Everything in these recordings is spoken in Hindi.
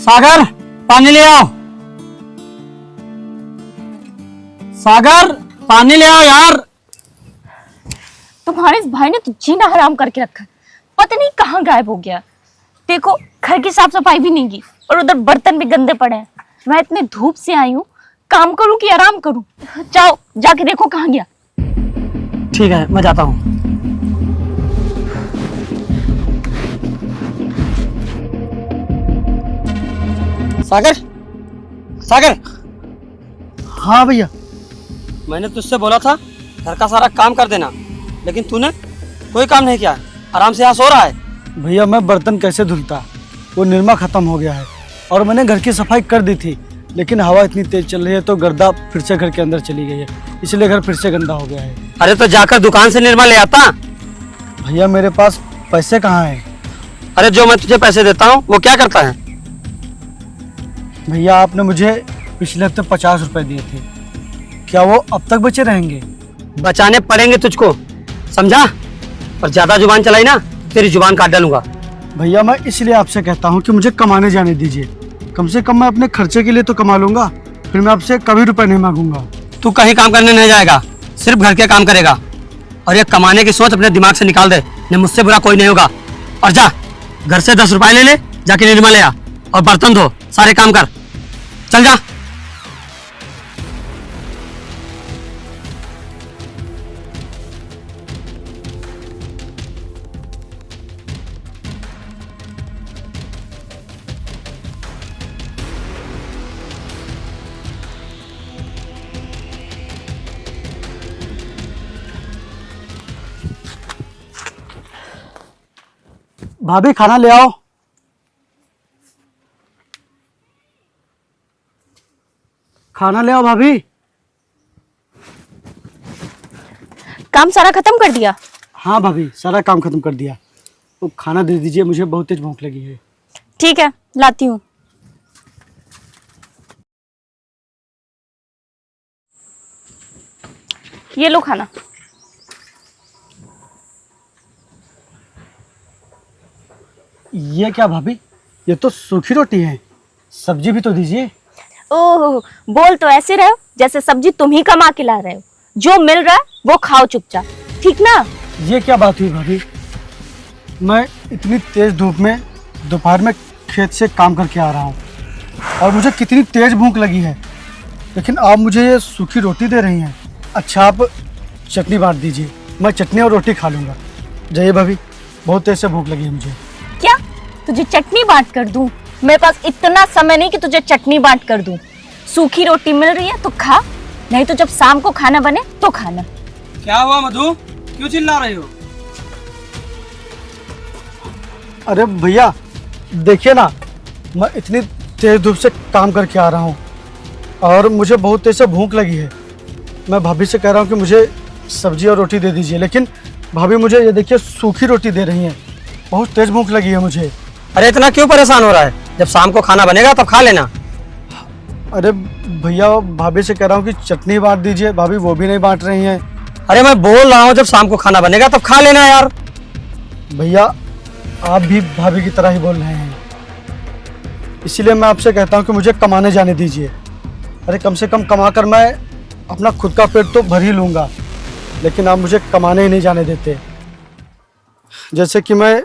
सागर पानी ले आओ। सागर पानी ले आओ यार। तुम्हारे इस भाई ने तो जीना हराम करके रखा है। पता नहीं कहाँ गायब हो गया। देखो घर की साफ सफाई भी नहीं की और उधर बर्तन भी गंदे पड़े हैं। मैं इतने धूप से आई हूँ, काम करूँ कि आराम करूँ? जाओ जाके देखो कहाँ गया। ठीक है मैं जाता हूँ। सागर सागर। हाँ भैया। मैंने तुझसे बोला था घर का सारा काम कर देना, लेकिन तूने कोई काम नहीं किया, आराम से यहाँ सो रहा है। भैया मैं बर्तन कैसे धुलता, वो निरमा खत्म हो गया है और मैंने घर की सफाई कर दी थी, लेकिन हवा इतनी तेज चल रही है तो गर्दा फिर से घर के अंदर चली गई है, इसलिए घर फिर से गंदा हो गया है। अरे तो जाकर दुकान से निरमा ले आता। भैया मेरे पास पैसे कहाँ हैं? अरे जो मैं तुझे पैसे देता हूँ वो क्या करता है? भैया आपने मुझे पिछले हफ्ते 50 रुपए दिए थे, क्या वो अब तक बचे रहेंगे? बचाने पड़ेंगे तुझको, समझा? और ज्यादा जुबान चलाई ना तेरी जुबान काट डालूंगा। भैया मैं इसलिए आपसे कहता हूँ कि मुझे कमाने जाने दीजिए, कम से कम मैं अपने खर्चे के लिए तो कमा लूंगा, फिर मैं आपसे कभी रुपए नहीं मांगूंगा। तू कहीं काम करने नहीं जाएगा, सिर्फ घर के काम करेगा। और ये कमाने की सोच अपने दिमाग से निकाल दे, नहीं मुझसे बुरा कोई नहीं होगा। और जा घर से 10 रुपए ले जाके निरमा ले आ और बर्तन धो, सारे काम कर। चल जा। भाभी खाना ले आओ। खाना ले आओ भाभी। काम सारा खत्म कर दिया? हाँ भाभी सारा काम खत्म कर दिया। तो खाना दे दीजिए, मुझे बहुत तेज भूख लगी है। ठीक है लाती हूँ। ये लो खाना। ये क्या भाभी, ये तो सूखी रोटी है, सब्जी भी तो दीजिए। ओह बोल तो ऐसे रहे हो जैसे सब्जी तुम ही कमा के ला रहे हो। जो मिल रहा है वो खाओ चुपचाप, ठीक ना? ये क्या बात हुई भाभी, मैं इतनी तेज धूप में दोपहर में खेत से काम करके आ रहा हूँ और मुझे कितनी तेज भूख लगी है, लेकिन आप मुझे ये सूखी रोटी दे रही हैं। अच्छा आप चटनी बांट दीजिए, मैं चटनी और रोटी खा लूँगा। जाइए भाभी, बहुत तेज से भूख लगी है मुझे। क्या तुझे चटनी बांट कर दूं? मेरे पास इतना समय नहीं कि तुझे चटनी बांट कर दूं। सूखी रोटी मिल रही है तो खा, नहीं तो जब शाम को खाना बने तो खाना। क्या हुआ मधु, क्यों चिल्ला रही हो? अरे भैया देखिए ना, मैं इतनी तेज धूप से काम करके आ रहा हूँ और मुझे बहुत तेज से भूख लगी है। मैं भाभी से कह रहा हूँ कि मुझे सब्जी और रोटी दे दीजिए, लेकिन भाभी मुझे ये देखिए सूखी रोटी दे रही हैं। बहुत तेज भूख लगी है मुझे। अरे इतना क्यों परेशान हो रहा है? जब शाम को खाना बनेगा तब खा लेना। अरे भैया भाभी से कह रहा हूँ कि चटनी बांट दीजिए, भाभी वो भी नहीं बांट रही हैं। अरे मैं बोल रहा हूँ जब शाम को खाना बनेगा तब खा लेना यार। भैया आप भी भाभी की तरह ही बोल रहे हैं, इसीलिए मैं आपसे कहता हूँ कि मुझे कमाने जाने दीजिए। अरे कम से कम कमा कर मैं अपना खुद का पेट तो भर ही लूँगा, लेकिन आप मुझे कमाने ही नहीं जाने देते। जैसे कि मैं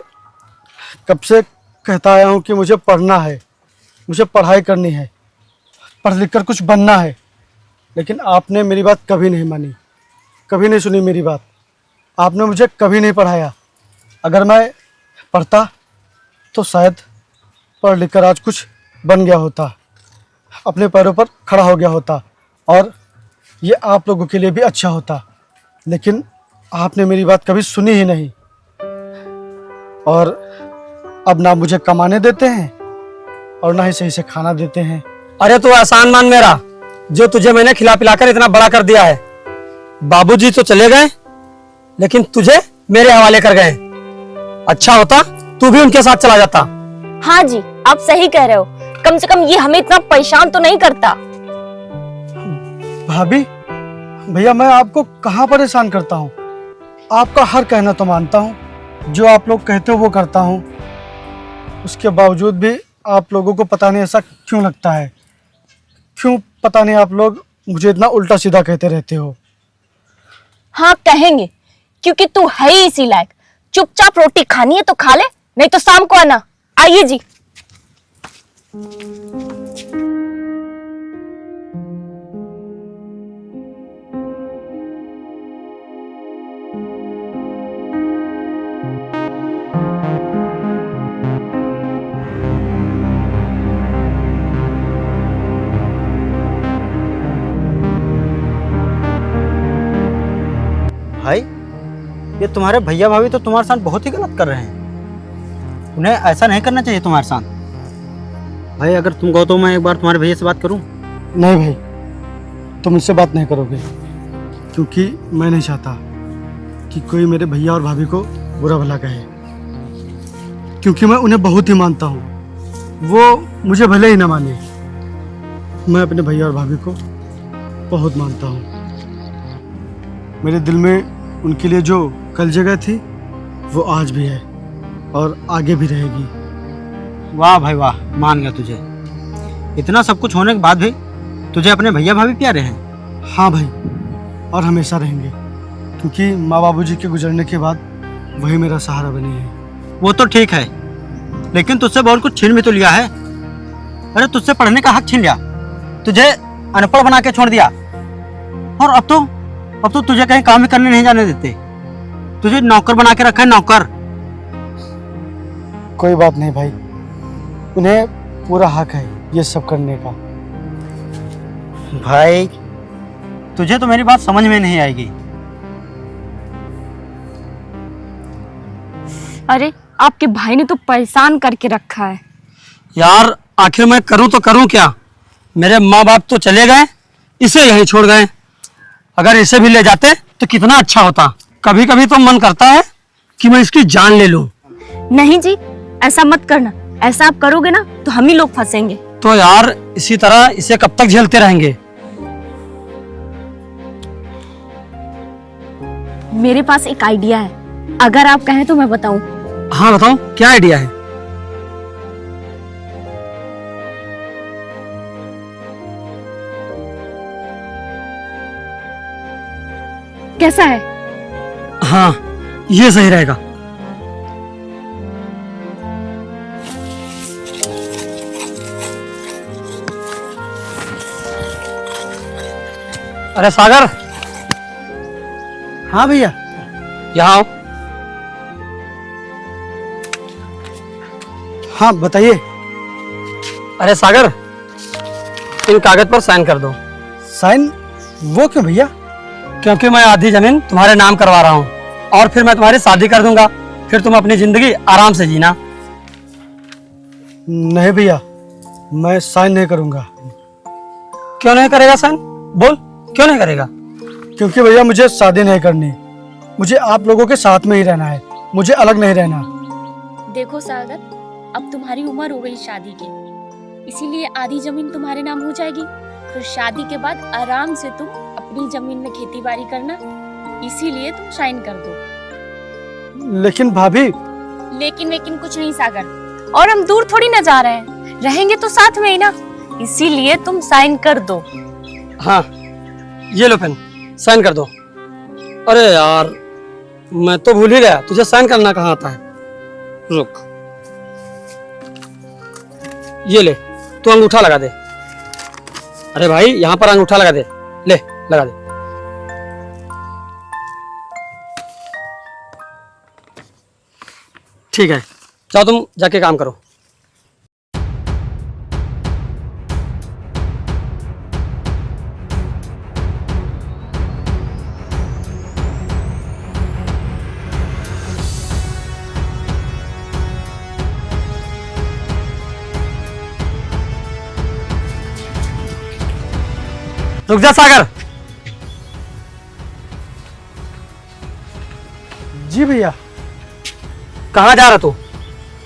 कब से कहता आया हूँ कि मुझे पढ़ना है, मुझे पढ़ाई करनी है, पढ़ लिख कर कुछ बनना है, लेकिन आपने मेरी बात कभी नहीं मानी, कभी नहीं सुनी मेरी बात। आपने मुझे कभी नहीं पढ़ाया। अगर मैं पढ़ता तो शायद पढ़ लिख कर आज कुछ बन गया होता, अपने पैरों पर खड़ा हो गया होता और ये आप लोगों के लिए भी अच्छा होता, लेकिन आपने मेरी बात कभी सुनी ही नहीं। और अब ना मुझे कमाने देते हैं और ना ही सही से खाना देते हैं। अरे तू एहसान मान मेरा, जो तुझे मैंने खिला पिलाकर इतना बड़ा कर दिया है। बाबूजी तो चले गए, लेकिन तुझे मेरे हवाले कर गए। अच्छा होता तू भी उनके साथ चला जाता। हाँ जी आप सही कह रहे हो, कम से कम ये हमें इतना परेशान तो नहीं करता। भाभी भैया मैं आपको कहाँ परेशान करता हूँ, आपका हर कहना तो मानता हूँ, जो आप लोग कहते हो वो करता हूँ। उसके बावजूद भी आप लोगों को पता नहीं ऐसा क्यों लगता है, क्यों पता नहीं आप लोग मुझे इतना उल्टा सीधा कहते रहते हो। हाँ कहेंगे, क्योंकि तू है ही इसी लायक। चुपचाप रोटी खानी है तो खा ले, नहीं तो शाम को आना। आइए जी। भाई, ये तुम्हारे भैया भाभी तो तुम्हारे साथ बहुत ही गलत कर रहे हैं। उन्हें ऐसा नहीं करना चाहिए तुम्हारे साथ। भाई अगर तुम कहो तो मैं एक बार तुम्हारे भैया से बात करूं। नहीं भाई, तुम मुझसे बात नहीं करोगे, क्योंकि मैं नहीं चाहता कि कोई मेरे भैया और भाभी को बुरा भला कहे, क्योंकि मैं उन्हें बहुत ही मानता हूँ। वो मुझे भले ही ना माने, मैं अपने भैया और भाभी को बहुत मानता हूँ। मेरे दिल में उनके लिए जो कल जगह थी वो आज भी है और आगे भी रहेगी। वाह भाई वाह, मान गया तुझे। इतना सब कुछ होने के बाद भी तुझे अपने भैया भाभी प्यारे हैं। हाँ भाई, और हमेशा रहेंगे, क्योंकि माँ बाबूजी के गुजरने के बाद वही मेरा सहारा बने हैं। वो तो ठीक है, लेकिन तुझसे बहुत कुछ छीन भी तो लिया है। अरे तुझसे पढ़ने का हक छीन लिया, तुझे अनपढ़ बना के छोड़ दिया, और अब तो तुझे कहीं काम भी करने नहीं जाने देते। तुझे नौकर बना के रखा है, नौकर। कोई बात नहीं भाई, उन्हें पूरा हक है ये सब करने का। भाई तुझे तो मेरी बात समझ में नहीं आएगी। अरे आपके भाई ने तो परेशान करके रखा है। यार आखिर मैं करूं तो करूं क्या? मेरे माँ बाप तो चले गए, इसे यहीं छोड़ गए। अगर इसे भी ले जाते तो कितना अच्छा होता। कभी कभी तो मन करता है कि मैं इसकी जान ले लूं। नहीं जी, ऐसा मत करना। ऐसा आप करोगे ना तो हम ही लोग फंसेंगे। तो यार इसी तरह इसे कब तक झेलते रहेंगे? मेरे पास एक आइडिया है, अगर आप कहें तो मैं बताऊं। हाँ बताओ, क्या आइडिया है? कैसा है? हाँ ये सही रहेगा। अरे सागर, हाँ भैया। यहाँ आओ। हाँ बताइए। अरे सागर, इन कागज पर साइन कर दो। साइन? वो क्यों भैया? क्योंकि मैं आधी जमीन तुम्हारे नाम करवा रहा हूँ, और फिर मैं तुम्हारी शादी कर दूंगा। फिर तुम अपनी जिंदगी आराम से जीना। नहीं भैया, मैं साइन नहीं करूंगा। क्यों नहीं करेगा साइन? बोल, क्यों नहीं करेगा? क्योंकि भैया मुझे शादी नहीं करनी, मुझे आप लोगों के साथ में ही रहना है, मुझे अलग नहीं रहना। देखो सागर, अब तुम्हारी उम्र हो गई शादी की, इसीलिए आधी जमीन तुम्हारे नाम हो जाएगी। फिर शादी के बाद आराम से तुम अपनी जमीन में खेती बाड़ी करना, इसीलिए तुम साइन कर दो। लेकिन भाभी। लेकिन कुछ नहीं सागर, और हम दूर थोड़ी ना जा रहे हैं, रहेंगे तो साथ में ही ना, इसीलिए तुम साइन कर दो। हाँ ये लो पेन, साइन कर दो। अरे यार मैं तो भूल ही गया, तुझे साइन करना कहाँ आता है। रुक, ये ले, तू अंगूठा लगा दे। अरे भाई यहाँ पर अंगूठा लगा दे, ले लगा दे। ठीक है, जाओ तुम जाके काम करो। रुक जा सागर। जी भैया। कहाँ जा रहा तू?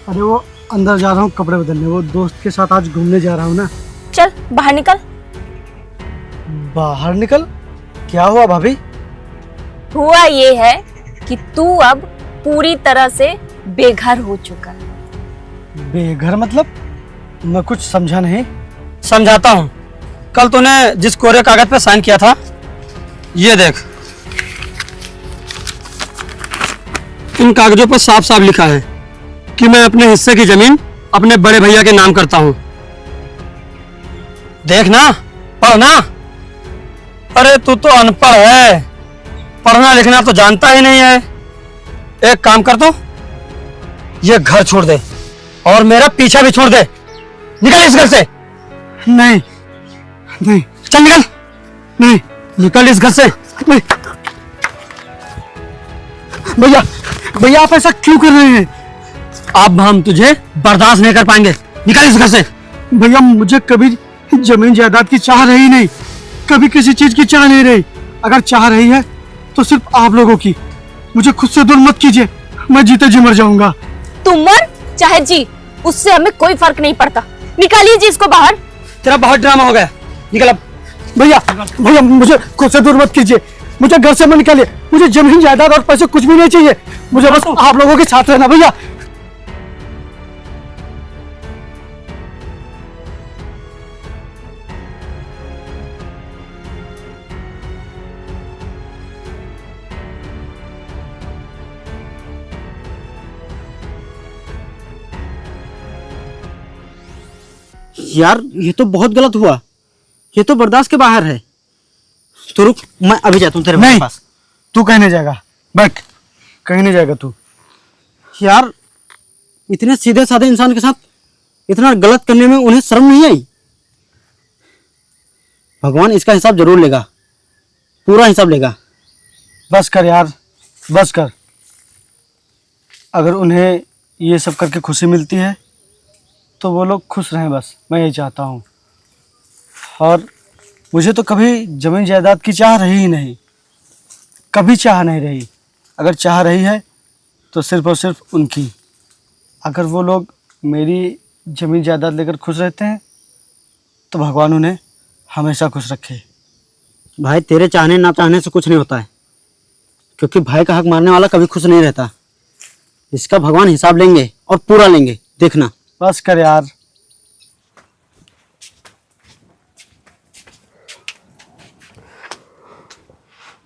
अरे वो अंदर जा रहा हूँ कपड़े बदलने, वो दोस्त के साथ आज घूमने जा रहा हूँ ना। चल बाहर निकल। बाहर निकल? क्या हुआ भाभी? हुआ ये है कि तू अब पूरी तरह से बेघर हो चुका है। बेघर मतलब? मैं कुछ समझा नहीं। समझाता हूँ। कल तूने जिस कोरे कागज पे साइन किया था, ये देख, इन कागजों पर साफ साफ लिखा है कि मैं अपने हिस्से की जमीन अपने बड़े भैया के नाम करता हूँ। देख ना, पढ़ ना। अरे तू तो अनपढ़ है, पढ़ना लिखना तो जानता ही नहीं है। एक काम कर, तो ये घर छोड़ दे और मेरा पीछा भी छोड़ दे। निकल इस घर से। नहीं नहीं, चल निकल। नहीं निकल इस घर से। नहीं। भैया भैया आप ऐसा क्यों कर रहे हैं? अब हम तुझे बर्दाश्त नहीं कर पाएंगे। निकल इस घर से। भैया मुझे कभी जमीन जायदाद की चाह रही नहीं, कभी किसी चीज की चाह नहीं रही। अगर चाह रही है तो सिर्फ आप लोगों की। मुझे खुद से दूर मत कीजिए, मैं जीते जी मर जाऊंगा। तुम मर चाहे जी, उससे हमें कोई फर्क नहीं पड़ता। निकालिए जी इसको बाहर। तेरा बहुत ड्रामा हो गया, निकल अब। भैया भैया मुझे खुद से दूर मत कीजिए, मुझे घर से मत निकालिए। मुझे जमीन जायदाद और पैसे कुछ भी नहीं चाहिए, मुझे बस आप लोगों के साथ रहना। भैया यार ये तो बहुत गलत हुआ, ये तो बर्दाश्त के बाहर है। तो रुक, मैं अभी जाता हूँ तेरे नहीं, पास। तू कहीं नहीं जाएगा, बैठ, कहीं नहीं जाएगा तू। यार इतने सीधे साधे इंसान के साथ इतना गलत करने में उन्हें शर्म नहीं आई? भगवान इसका हिसाब जरूर लेगा, पूरा हिसाब लेगा। बस कर यार, बस कर। अगर उन्हें ये सब करके खुशी मिलती है तो वो लोग खुश रहें, बस मैं यही चाहता हूँ। और मुझे तो कभी जमीन जायदाद की चाह रही ही नहीं, कभी चाह नहीं रही। अगर चाह रही है तो सिर्फ और सिर्फ उनकी। अगर वो लोग मेरी जमीन जायदाद लेकर खुश रहते हैं तो भगवान उन्हें हमेशा खुश रखे। भाई तेरे चाहने ना चाहने से कुछ नहीं होता है, क्योंकि भाई का हक मारने वाला कभी खुश नहीं रहता। इसका भगवान हिसाब लेंगे और पूरा लेंगे, देखना। बस कर यार।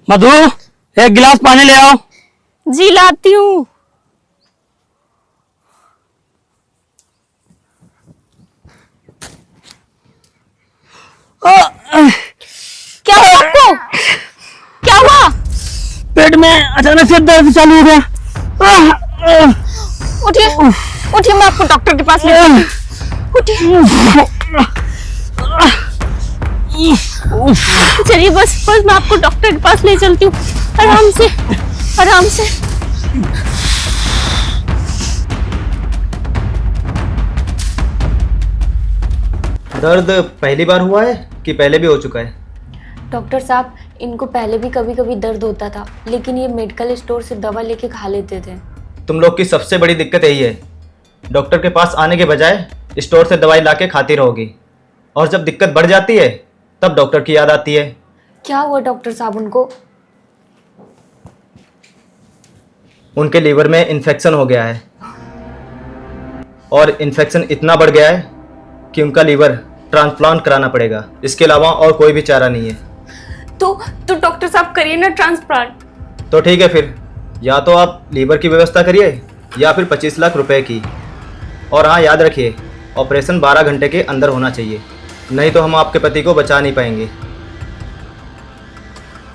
मधु, एक गिलास पानी ले आओ। जी लाती हूँ। क्या हुआ आपको? क्या हुआ? पेट में अचानक से दर्द चालू हो गया। उठिए उठिए, मैं आपको डॉक्टर के पास ले जाती हूँ। उठिए। चलिए बस बस मैं आपको डॉक्टर के पास ले चलती हूँ। आराम से आराम से। दर्द पहली बार हुआ है कि पहले भी हो चुका है? डॉक्टर साहब, इनको पहले भी कभी कभी दर्द होता था, लेकिन ये मेडिकल स्टोर से दवा लेके खा लेते थे। तुम लोग की सबसे बड़ी दिक्कत यही है, डॉक्टर के पास आने के बजाय स्टोर से दवाई लाके खाती रहोगी, और जब दिक्कत बढ़ जाती है तब डॉक्टर की याद आती है। क्या हुआ डॉक्टर साहब उनको? उनके लीवर में इन्फेक्शन हो गया है, और इन्फेक्शन इतना बढ़ गया है कि उनका लीवर ट्रांसप्लांट कराना पड़ेगा। इसके अलावा और कोई भी चारा नहीं है। तो डॉक्टर साहब करिए ना ट्रांसप्लांट। तो ठीक है फिर, या तो आप लीवर की व्यवस्था करिए या फिर 25 लाख रुपए की। और हाँ, याद रखिए ऑपरेशन 12 घंटे के अंदर होना चाहिए, नहीं तो हम आपके पति को बचा नहीं पाएंगे।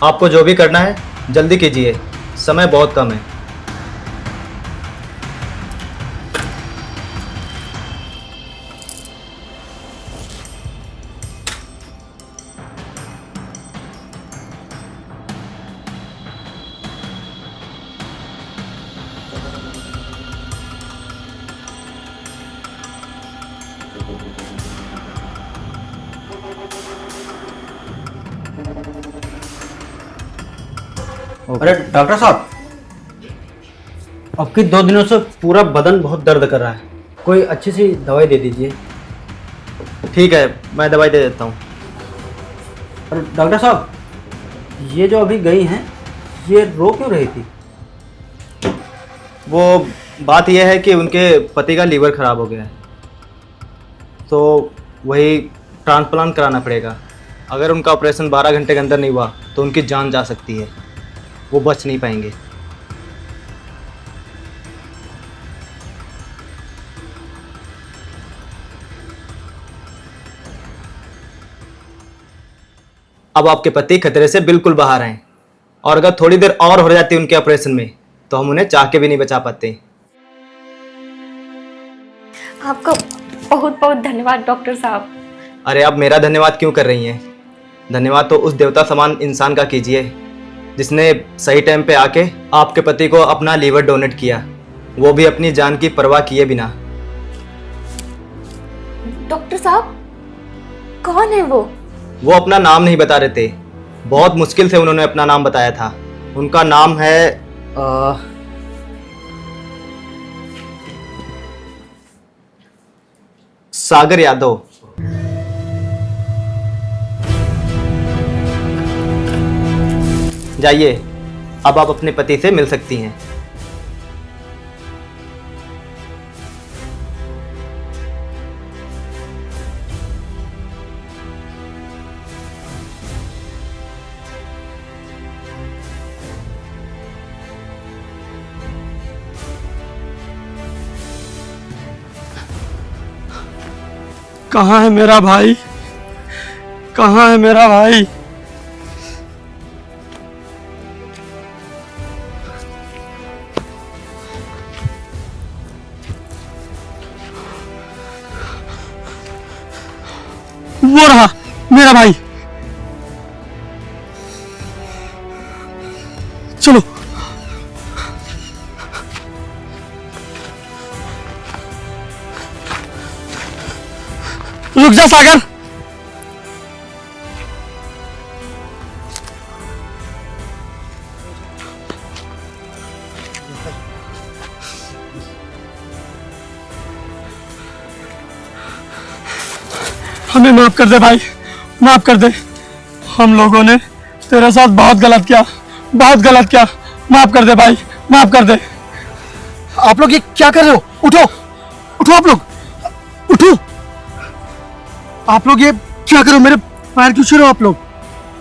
आपको जो भी करना है जल्दी कीजिए, समय बहुत कम है। अरे डॉक्टर साहब, आपके 2 दिनों से पूरा बदन बहुत दर्द कर रहा है, कोई अच्छी सी दवाई दे दीजिए। ठीक है, मैं दवाई दे देता हूँ। अरे डॉक्टर साहब, ये जो अभी गई हैं, ये रो क्यों रही थी? वो बात यह है कि उनके पति का लीवर खराब हो गया है। तो वही ट्रांसप्लांट कराना पड़ेगा। अगर उनका ऑपरेशन 12 घंटे के अंदर नहीं हुआ तो उनकी जान जा सकती है, वो बच नहीं पाएंगे। अब आपके पति खतरे से बिल्कुल बाहर हैं और अगर थोड़ी देर और हो जाती उनके ऑपरेशन में तो हम उन्हें चाह के भी नहीं बचा पाते। आपका बहुत बहुत धन्यवाद डॉक्टर साहब। अरे आप मेरा धन्यवाद क्यों कर रही हैं? धन्यवाद तो उस देवता समान इंसान का कीजिए जिसने सही टाइम पे आके आपके पति को अपना लीवर डोनेट किया, वो भी अपनी जान की परवाह किए बिना। डॉक्टर साहब कौन है वो? वो अपना नाम नहीं बता रहे थे, बहुत मुश्किल से उन्होंने अपना नाम बताया था। उनका नाम है सागर यादव। जाइए, अब आप अपने पति से मिल सकती हैं। कहाँ है मेरा भाई? कहाँ है मेरा भाई? वो रहा मेरा भाई। चलो रुक जा सागर। हमें माफ कर दे भाई, माफ कर दे। हम लोगों ने तेरे साथ बहुत गलत किया, बहुत गलत किया। माफ कर दे भाई, माफ कर दे। आप लोग ये क्या कर रहे हो? उठो उठो, आप लोग उठो। आप लोग ये क्या करो? मेरे पैर क्यों छू रहे हो आप लोग?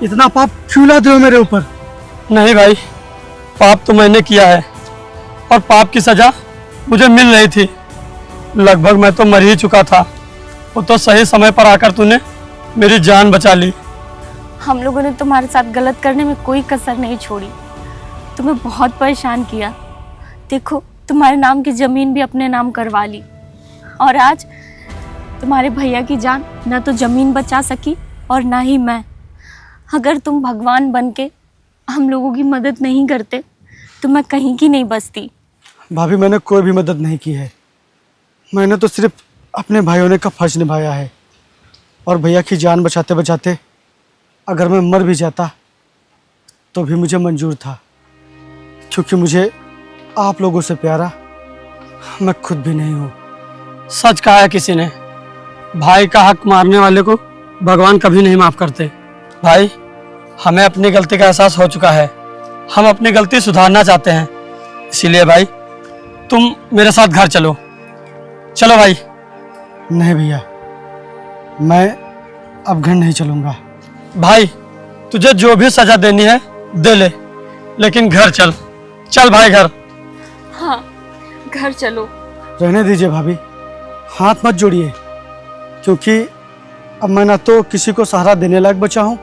इतना पाप क्यों लाते हो मेरे ऊपर? नहीं भाई, पाप तो मैंने किया है और पाप की सजा मुझे मिल रही थी। लगभग मैं तो मर ही चुका था, वो तो सही समय पर आकर तूने मेरी जान बचा ली। हम लोगों ने तुम्हारे साथ गलत करने में कोई कसर नहीं छोड़ी, तुम्हें बहुत परेशान किया। देखो तुम्हारे नाम की ज़मीन भी अपने नाम करवा ली और आज तुम्हारे भैया की जान न तो ज़मीन बचा सकी और ना ही मैं। अगर तुम भगवान बन के हम लोगों की मदद नहीं करते तो मैं कहीं की नहीं बचती। भाभी मैंने कोई भी मदद नहीं की है, मैंने तो सिर्फ अपने भाई होने का फर्ज निभाया है। और भैया की जान बचाते बचाते अगर मैं मर भी जाता तो भी मुझे मंजूर था, क्योंकि मुझे आप लोगों से प्यारा मैं खुद भी नहीं हूँ। सच कहा है किसी ने, भाई का हक मारने वाले को भगवान कभी नहीं माफ करते। भाई हमें अपनी गलती का एहसास हो चुका है, हम अपनी गलती सुधारना चाहते हैं, इसीलिए भाई तुम मेरे साथ घर चलो। चलो भाई। नहीं भैया, मैं अब घर नहीं चलूंगा। भाई तुझे जो भी सजा देनी है दे ले, लेकिन घर चल। चल भाई घर। हाँ घर चलो। रहने दीजिए भाभी, हाथ मत जोड़िए, क्योंकि अब मैं ना तो किसी को सहारा देने लायक बचा हूं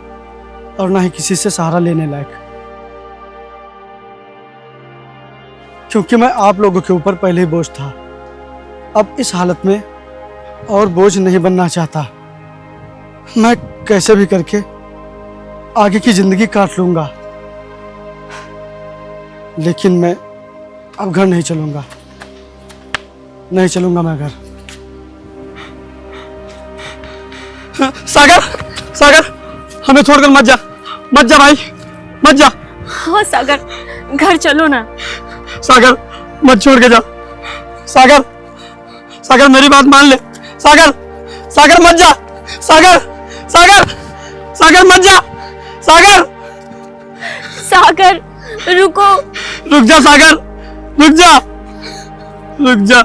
और ना ही किसी से सहारा लेने लायक, क्योंकि मैं आप लोगों के ऊपर पहले ही बोझ था। अब इस हालत में और बोझ नहीं बनना चाहता। मैं कैसे भी करके आगे की जिंदगी काट लूंगा, लेकिन मैं अब घर नहीं चलूंगा, नहीं चलूंगा मैं घर। सागर, सागर हमें छोड़कर मत जा, मत जा भाई, मत जा। हाँ सागर घर चलो ना। सागर मत छोड़ के जा। सागर, सागर मेरी बात मान ले। सागर, सागर मत जा। सागर, सागर, सागर मत जा। सागर, सागर रुको। रुक जा सागर, रुक जा, रुक जा।